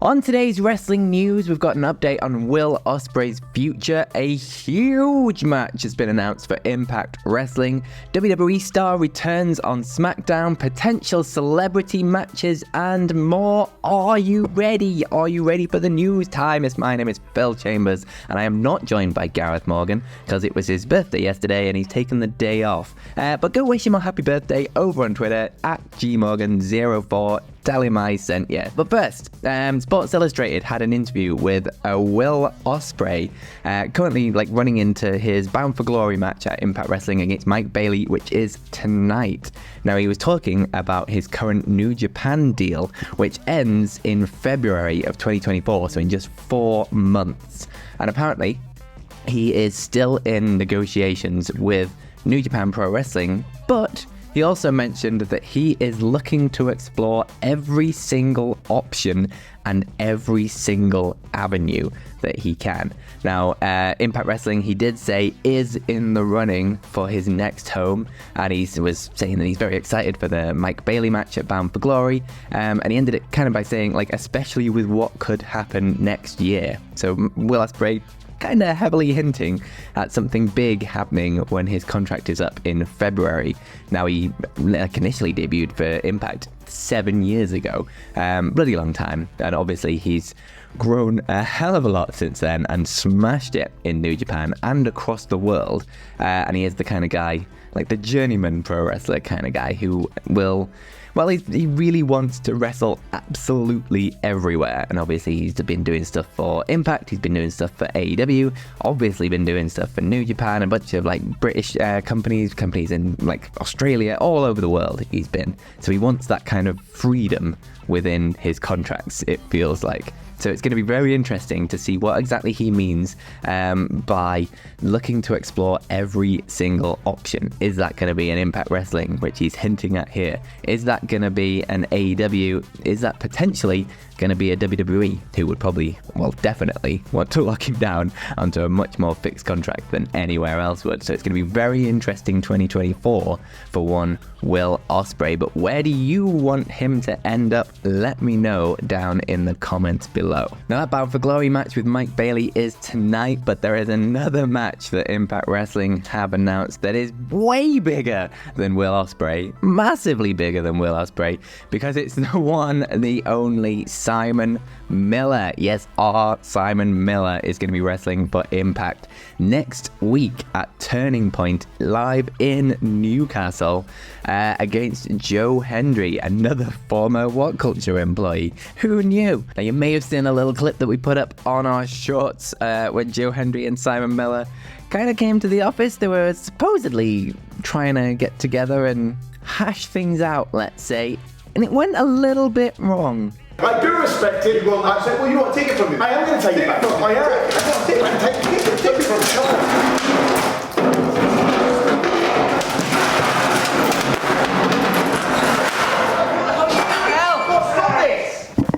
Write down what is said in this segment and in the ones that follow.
On today's wrestling news, we've got an update on Will Ospreay's future. A huge match has been announced for Impact Wrestling. WWE star returns on SmackDown, potential celebrity matches, and more. Are you ready? Are you ready for the news time? My name is Phil Chambers, and I am not joined by Gareth Morgan because it was his birthday yesterday and he's taken the day off. But go wish him a happy birthday over on Twitter at gmorgan04. Tell him I sent you. But first, Sports Illustrated had an interview with Will Ospreay, currently running into his Bound for Glory match at Impact Wrestling against Mike Bailey, which is tonight. Now, he was talking about his current New Japan deal, which ends in February of 2024, so in just 4 months. And apparently, he is still in negotiations with New Japan Pro Wrestling, but he also mentioned that he is looking to explore every single option and every single avenue that he can. Now, Impact Wrestling, he did say, is in the running for his next home, and he was saying that he's very excited for the Mike Bailey match at Bound for Glory, and he ended it kind of by saying, especially with what could happen next year. So Will Ospreay kind of heavily hinting at something big happening when his contract is up in February. Now, he initially debuted for Impact 7 years ago, bloody long time, and obviously he's grown a hell of a lot since then and smashed it in New Japan and across the world, and he is the kind of guy, the journeyman pro wrestler kind of guy who will... Well, he really wants to wrestle absolutely everywhere, and obviously he's been doing stuff for Impact, he's been doing stuff for AEW, obviously been doing stuff for New Japan, a bunch of British companies in Australia, all over the world he's been. So he wants that kind of freedom within his contracts, it feels like. So it's going to be very interesting to see what exactly he means by looking to explore every single option. Is that going to be an Impact Wrestling, which he's hinting at here? Is that going to be an AEW? Is that potentially going to be a WWE, who would probably, definitely want to lock him down onto a much more fixed contract than anywhere else would? So it's going to be very interesting 2024 for one Will Ospreay. But where do you want him to end up? Let me know down in the comments below. Now, that Bound for Glory match with Mike Bailey is tonight, but there is another match that Impact Wrestling have announced that is way bigger than Will Ospreay, massively bigger than Will Ospreay, because it's the one, the only Simon Miller. Yes, our Simon Miller is going to be wrestling for Impact next week at Turning Point, live in Newcastle, against Joe Hendry, another former WhatCulture employee. Who knew? Now, you may have seen a little clip that we put up on our shorts when Joe Hendry and Simon Miller kind of came to the office. They were supposedly trying to get together and hash things out, let's say, and it went a little bit wrong. I do respect it. You want that? Well, you want to take it from me. I am going to take it back. I am. Take it from Charles.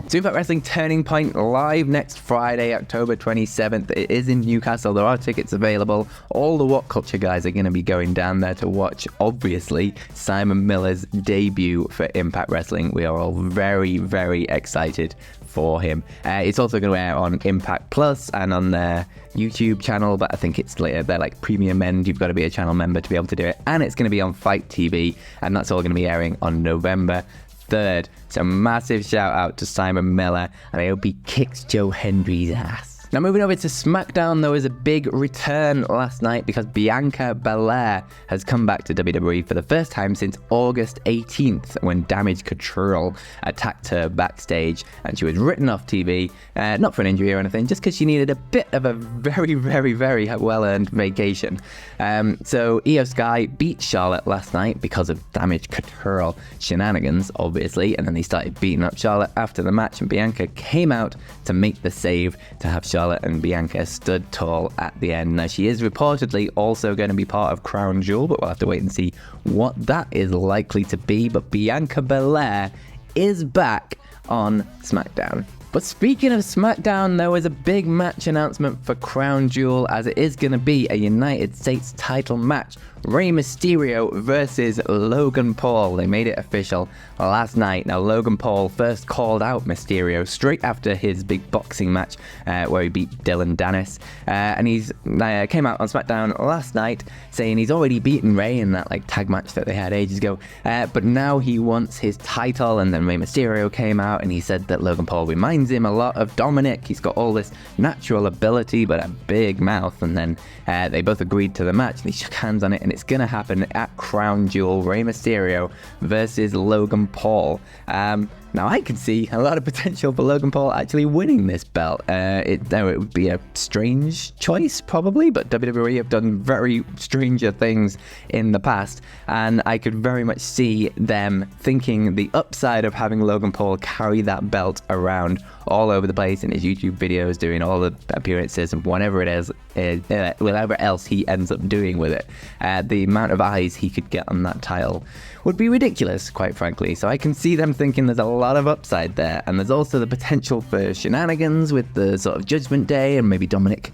So Impact Wrestling Turning Point live next Friday, October 27th. It is in Newcastle. There are tickets available. All the WhatCulture guys are going to be going down there to watch, obviously, Simon Miller's debut for Impact Wrestling. We are all very, very excited for him. It's also going to air on Impact Plus and on their YouTube channel, but I think it's later. They're premium end. You've got to be a channel member to be able to do it. And it's going to be on Fight TV, and that's all going to be airing on November 3rd. So massive shout out to Simon Miller, and I hope he kicks Joe Hendry's ass. Now, moving over to SmackDown, there was a big return last night because Bianca Belair has come back to WWE for the first time since August 18th, when Damage Control attacked her backstage and she was written off TV, not for an injury or anything, just because she needed a bit of a very, very, very well-earned vacation. So Io Sky beat Charlotte last night because of Damage Control shenanigans, obviously, and then they started beating up Charlotte after the match, and Bianca came out to make the save to have Charlotte and Bianca stood tall at the end. Now, she is reportedly also going to be part of Crown Jewel, but we'll have to wait and see what that is likely to be. But Bianca Belair is back on SmackDown. But speaking of SmackDown, there was a big match announcement for Crown Jewel, as it is going to be a United States title match. Rey Mysterio versus Logan Paul. They made it official last night. Now, Logan Paul first called out Mysterio straight after his big boxing match where he beat Dylan Dennis. And he's came out on SmackDown last night saying he's already beaten Rey in that tag match that they had ages ago. But now he wants his title. And then Rey Mysterio came out and he said that Logan Paul reminds him a lot of Dominic. He's got all this natural ability but a big mouth. And then they both agreed to the match and they shook hands on it, and it's going to happen at Crown Jewel. Rey Mysterio versus Logan Paul. Now, I can see a lot of potential for Logan Paul actually winning this belt. It would be a strange choice, probably, but WWE have done very stranger things in the past, and I could very much see them thinking the upside of having Logan Paul carry that belt around all over the place in his YouTube videos, doing all the appearances and whatever it is, whatever else he ends up doing with it. The amount of eyes he could get on that title would be ridiculous, quite frankly. So I can see them thinking there's a lot of upside there, and there's also the potential for shenanigans with the sort of Judgment Day, and maybe Dominic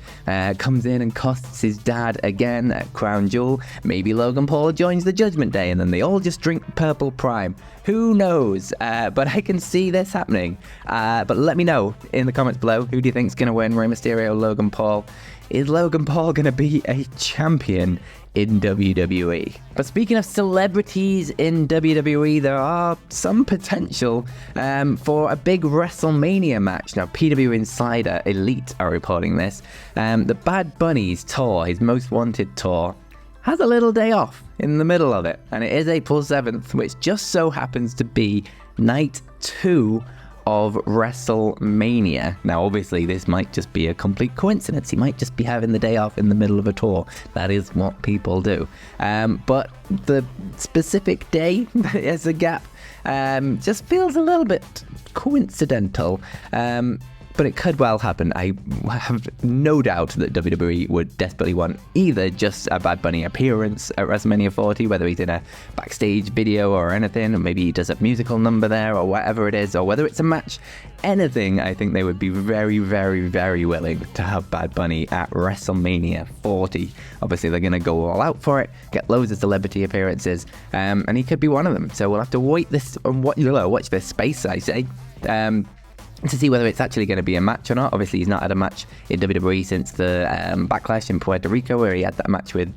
comes in and costs his dad again at Crown Jewel. Maybe Logan Paul joins the Judgment Day and then they all just drink Purple Prime. Who knows? But I can see this happening. But let me know in the comments below, who do you think's going to win, Rey Mysterio or Logan Paul? Is Logan Paul going to be a champion in WWE? But speaking of celebrities in WWE, there are some potential for a big WrestleMania match. Now, PW Insider Elite are reporting this. The Bad Bunny's tour, his most wanted tour, has a little day off in the middle of it, and it is April 7th, which just so happens to be night 2 of WrestleMania. Now, obviously, this might just be a complete coincidence. He might just be having the day off in the middle of a tour. That is what people do. But the specific day as a gap just feels a little bit coincidental. But it could well happen. I have no doubt that WWE would desperately want either just a Bad Bunny appearance at WrestleMania 40, whether he's in a backstage video or anything, or maybe he does a musical number there or whatever it is, or whether it's a match. Anything, I think they would be very, very, very willing to have Bad Bunny at WrestleMania 40. Obviously, they're going to go all out for it, get loads of celebrity appearances, and he could be one of them. So we'll have to watch this space, I say. To see whether it's actually going to be a match or not. Obviously, he's not had a match in WWE since the Backlash in Puerto Rico, where he had that match with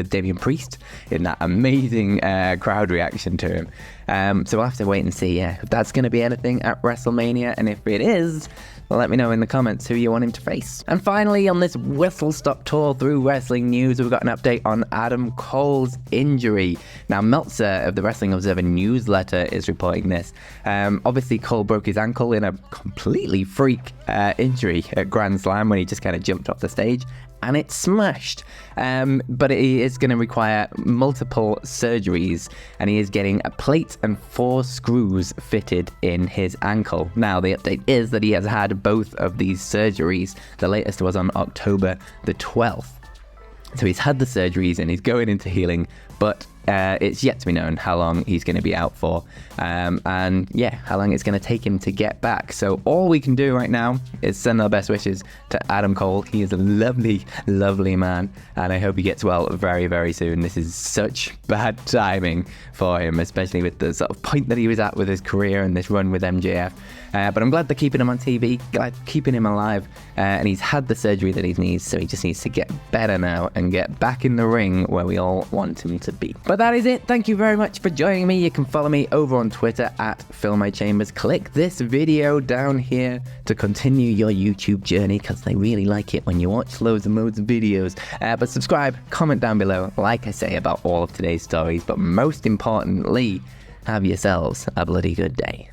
Damian Priest in that amazing crowd reaction to him. So we'll have to wait and see if that's going to be anything at WrestleMania, and if it is, well, let me know in the comments who you want him to face. And finally, on this whistle-stop tour through wrestling news, we've got an update on Adam Cole's injury. Now, Meltzer of the Wrestling Observer newsletter is reporting this. Obviously, Cole broke his ankle in a completely freak injury at Grand Slam when he just kind of jumped off the stage, and it smashed. But it is going to require multiple surgeries, and he is getting a plate and 4 screws fitted in his ankle. Now, the update is that he has had both of these surgeries. The latest was on October the 12th. So he's had the surgeries and he's going into healing, but it's yet to be known how long he's going to be out for, and how long it's going to take him to get back. So all we can do right now is send our best wishes to Adam Cole. He is a lovely, lovely man, and I hope he gets well very, very soon. This is such bad timing for him, especially with the sort of point that he was at with his career and this run with MJF. But I'm glad they're keeping him on TV, glad keeping him alive, and he's had the surgery that he needs, so he just needs to get better now and get back in the ring where we all want him to be. But that is it. Thank you very much for joining me. You can follow me over on Twitter at PhilMyChambers. Click this video down here to continue your YouTube journey, because they really like it when you watch loads and loads of videos. But subscribe, comment down below, like I say about all of today's stories, but most importantly, have yourselves a bloody good day.